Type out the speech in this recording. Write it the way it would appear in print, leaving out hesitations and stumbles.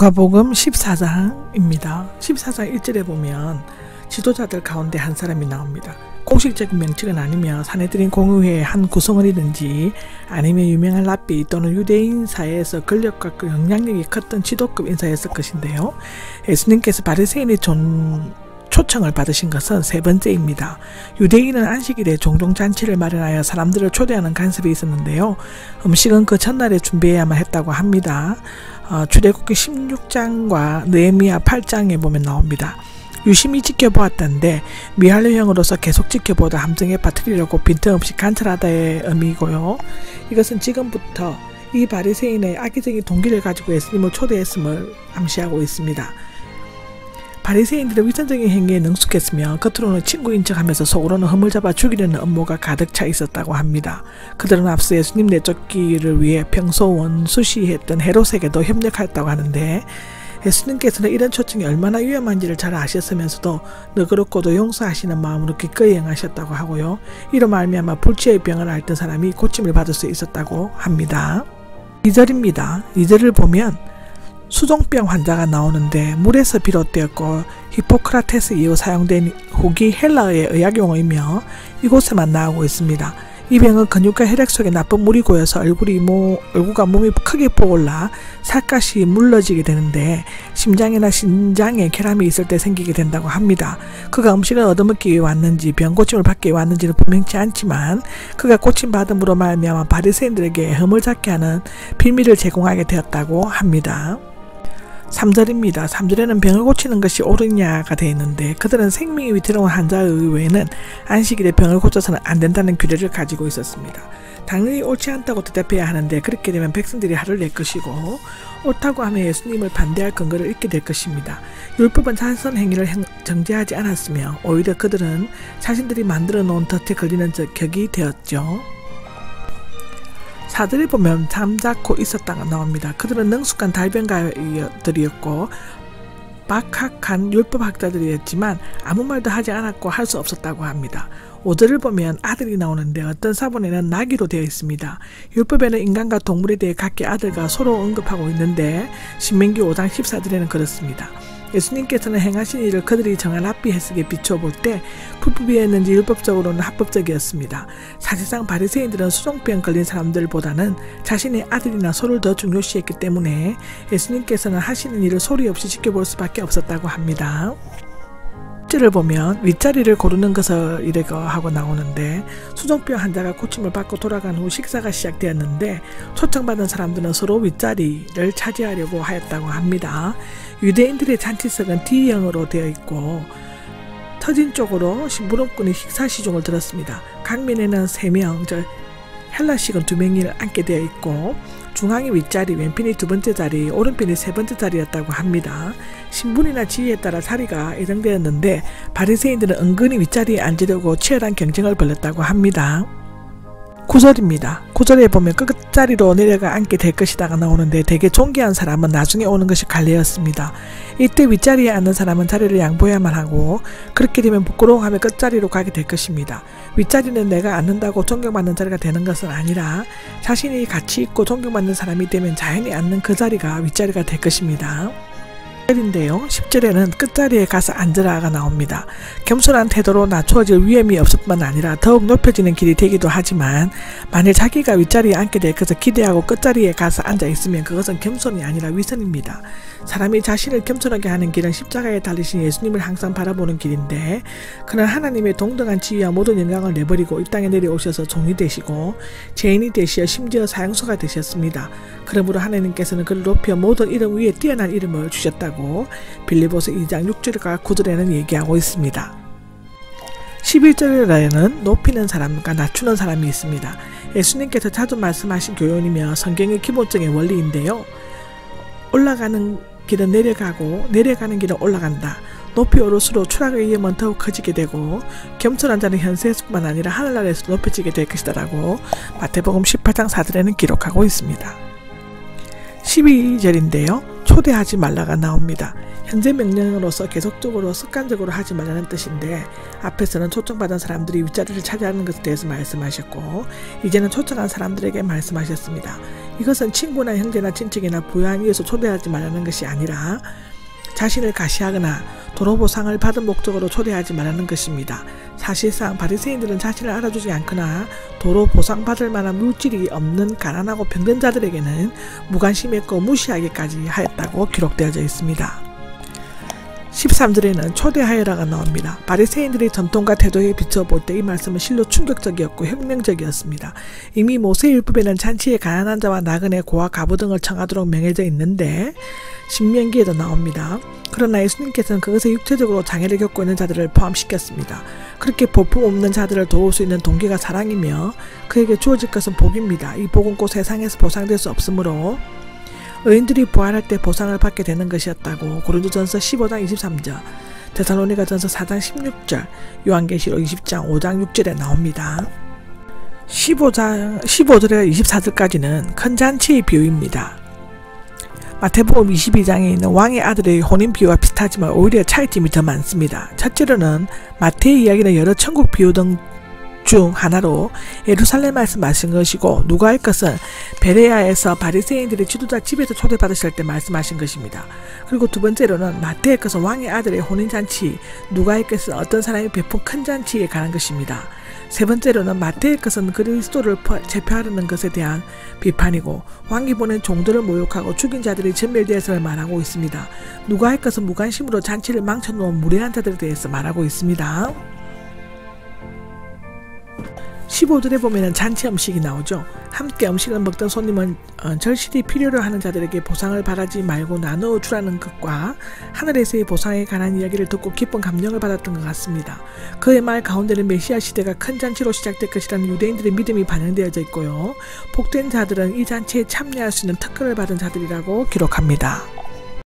누가복음 14장입니다. 14장 1절에 보면 지도자들 가운데 한 사람이 나옵니다. 공식적인 명칭은 아니며 사내들인 공의회의 한 구성원이든지 아니면 유명한 랍비 또는 유대인 사회에서 권력과 영향력이 컸던 지도급 인사였을 것인데요. 예수님께서 바리새인의 초청을 받으신 것은 세 번째입니다. 유대인은 안식일에 종종 잔치를 마련하여 사람들을 초대하는 간섭이 있었는데요. 음식은 그 전날에 준비해야만 했다고 합니다. 출애굽기 16장과 느헤미야 8장에 보면 나옵니다. 유심히 지켜보았다는데 미할례형으로서 계속 지켜보다 함정에 빠뜨리려고 빈틈없이 관찰하다의 의미고요. 이것은 지금부터 이 바리새인의 악의적인 동기를 가지고 예수님을 초대했음을 암시하고 있습니다. 바리새인들의 위선적인 행위에 능숙했으며 겉으로는 친구인 척하면서 속으로는 허물 잡아 죽이려는 음모가 가득 차 있었다고 합니다. 그들은 앞서 예수님 내쫓기를 위해 평소 원수시했던 헤롯에게도 협력했다고 하는데 예수님께서는 이런 초청이 얼마나 위험한지를 잘 아셨으면서도 너그럽고도 용서하시는 마음으로 기꺼이 응하셨다고 하고요. 이로 말미암아 불치의 병을 앓던 사람이 고침을 받을 수 있었다고 합니다. 2절입니다. 2절을 보면 수종병 환자가 나오는데 물에서 비롯되었고 히포크라테스 이후 사용된 후기 헬라어의 의학용어이며 이곳에만 나오고 있습니다. 이 병은 근육과 혈액 속에 나쁜 물이 고여서 얼굴과 몸이 크게 부어올라 살갗이 물러지게 되는데 심장이나 신장에 결함이 있을 때 생기게 된다고 합니다. 그가 음식을 얻어먹기 위해 왔는지 병 고침을 받기 위해 왔는지는 분명치 않지만 그가 고침받음으로 말미암아 바리새인들에게 흠을 잡게 하는 빌미를 제공하게 되었다고 합니다. 3절입니다. 3절에는 병을 고치는 것이 옳으냐가 되어 있는데 그들은 생명이 위태로운 환자의 외에는 안식일에 병을 고쳐서는 안 된다는 규례를 가지고 있었습니다. 당연히 옳지 않다고 대답해야 하는데 그렇게 되면 백성들이 화를 낼 것이고 옳다고 하면 예수님을 반대할 근거를 잃게 될 것입니다. 율법은 자선 행위를 정죄하지 않았으며 오히려 그들은 자신들이 만들어 놓은 덫에 걸리는 격이 되었죠. 4절에 보면 잠자코 있었다가 나옵니다. 그들은 능숙한 달변가들이었고 박학한 율법학자들이었지만 아무 말도 하지 않았고 할 수 없었다고 합니다. 5절을 보면 아들이 나오는데 어떤 사본에는 나귀로 되어 있습니다. 율법에는 인간과 동물에 대해 각기 아들과 서로 언급하고 있는데 신명기 5장 14절에는 그렇습니다. 예수님께서는 행하신 일을 그들이 정한 랍비 해석에 비추어 볼 때 불법이었는지 율법적으로는 합법적이었습니다. 사실상 바리새인들은 수종병 걸린 사람들보다는 자신의 아들이나 소를 더 중요시했기 때문에 예수님께서는 하시는 일을 소리 없이 지켜볼 수밖에 없었다고 합니다. 를 보면 윗자리를 고르는 것을 이래고 하고 나오는데 수종병 환자가 고침을 받고 돌아간 후 식사가 시작되었는데 초청받은 사람들은 서로 윗자리를 차지하려고 하였다고 합니다. 유대인들의 잔치석은 D형으로 되어 있고 터진 쪽으로 무릎꾼이 식사시종을 들었습니다. 각면에는 3명, 헬라식은 2명이 앉게 되어 있고 중앙이 윗자리, 왼편이 두 번째 자리, 오른편이 세 번째 자리였다고 합니다. 신분이나 지위에 따라 자리가 예정되었는데 바리새인들은 은근히 윗자리에 앉으려고 치열한 경쟁을 벌였다고 합니다. 9절입니다. 9절에 보면 끝자리로 내려가 앉게 될 것이다가 나오는데 되게 존귀한 사람은 나중에 오는 것이 관례였습니다. 이때 윗자리에 앉는 사람은 자리를 양보해야만 하고 그렇게 되면 부끄러워하며 끝자리로 가게 될 것입니다. 윗자리는 내가 앉는다고 존경받는 자리가 되는 것은 아니라 자신이 가치 있고 존경받는 사람이 되면 자연히 앉는 그 자리가 윗자리가 될 것입니다. 10절에는 끝자리에 가서 앉으라가 나옵니다. 겸손한 태도로 낮추어질 위험이 없을 뿐만 아니라 더욱 높여지는 길이 되기도 하지만 만일 자기가 윗자리에 앉게 될 것을 기대하고 끝자리에 가서 앉아 있으면 그것은 겸손이 아니라 위선입니다. 사람이 자신을 겸손하게 하는 길은 십자가에 달리신 예수님을 항상 바라보는 길인데 그는 하나님의 동등한 지위와 모든 영광을 내버리고 이 땅에 내려오셔서 종이 되시고 죄인이 되시어 심지어 사형수가 되셨습니다. 그러므로 하나님께서는 그를 높여 모든 이름 위에 뛰어난 이름을 주셨다고 빌립보서 2장 6절과 9절에는 얘기하고 있습니다. 11절에는 높이는 사람과 낮추는 사람이 있습니다. 예수님께서 자주 말씀하신 교훈이며 성경의 기본적인 원리인데요. 올라가는 길은 내려가고 내려가는 길은 올라간다. 높이 오를수록 추락의 위험은 더욱 커지게 되고 겸손한 자는 현세에서뿐만 아니라 하늘나라에서 높여지게 될 것이다 라고 마태복음 18장 4절에는 기록하고 있습니다. 12절인데요. 초대하지 말라가 나옵니다. 현재 명령으로서 계속적으로 습관적으로 하지 말라는 뜻인데, 앞에서는 초청받은 사람들이 윗자리를 차지하는 것에 대해서 말씀하셨고, 이제는 초청한 사람들에게 말씀하셨습니다. 이것은 친구나 형제나 친척이나 부유한 이에서 초대하지 말라는 것이 아니라 자신을 가시하거나 도로 보상을 받은 목적으로 초대하지 말라는 것입니다. 사실상 바리새인들은 자신을 알아주지 않거나 도로 보상받을 만한 물질이 없는 가난하고 병든 자들에게는 무관심했고 무시하기까지 하였다고 기록되어져 있습니다. 13절에는 초대하여라가 나옵니다. 바리새인들의 전통과 태도에 비춰볼 때 이 말씀은 실로 충격적이었고 혁명적이었습니다. 이미 모세율법에는 잔치에 가난한 자와 나그네, 고아, 과부 등을 청하도록 명해져 있는데 신명기에도 나옵니다. 그러나 예수님께서는 그것에 육체적으로 장애를 겪고 있는 자들을 포함시켰습니다. 그렇게 볼품 없는 자들을 도울 수 있는 동기가 사랑이며 그에게 주어질 것은 복입니다. 이 복은 곧 세상에서 보상될 수 없으므로 의인들이 부활할 때 보상을 받게 되는 것이었다고 고린도전서 15장 23절, 데살로니가전서 4장 16절, 요한계시록 20장 5장 6절에 나옵니다. 15절에서 24절까지는 큰 잔치의 비유입니다. 마태복음 22장에 있는 왕의 아들의 혼인 비유와 비슷하지만 오히려 차이점이 더 많습니다. 첫째로는 마태의 이야기는 여러 천국 비유 중 하나로 예루살렘 말씀하신 것이고, 누가의 것은 베레아에서 바리새인들이 지도자 집에서 초대받으실 때 말씀하신 것입니다. 그리고 두 번째로는 마태의 것은 왕의 아들의 혼인잔치, 누가의 것은 어떤 사람이 베푼 큰 잔치에 관한 것입니다. 세 번째로는 마태의 것은 그리스도를 제표하려는 것에 대한 비판이고, 왕이 보낸 종들을 모욕하고 죽인 자들이 전멸되었음을 말하고 있습니다. 누가의 것은 무관심으로 잔치를 망쳐놓은 무례한 자들에 대해서 말하고 있습니다. 15절에 보면 잔치 음식이 나오죠. 함께 음식을 먹던 손님은 절실히 필요로 하는 자들에게 보상을 바라지 말고 나누어 주라는 것과 하늘에서의 보상에 관한 이야기를 듣고 기쁜 감명을 받았던 것 같습니다. 그의 말 가운데는 메시아 시대가 큰 잔치로 시작될 것이라는 유대인들의 믿음이 반영되어져 있고요. 복된 자들은 이 잔치에 참여할 수 있는 특권을 받은 자들이라고 기록합니다.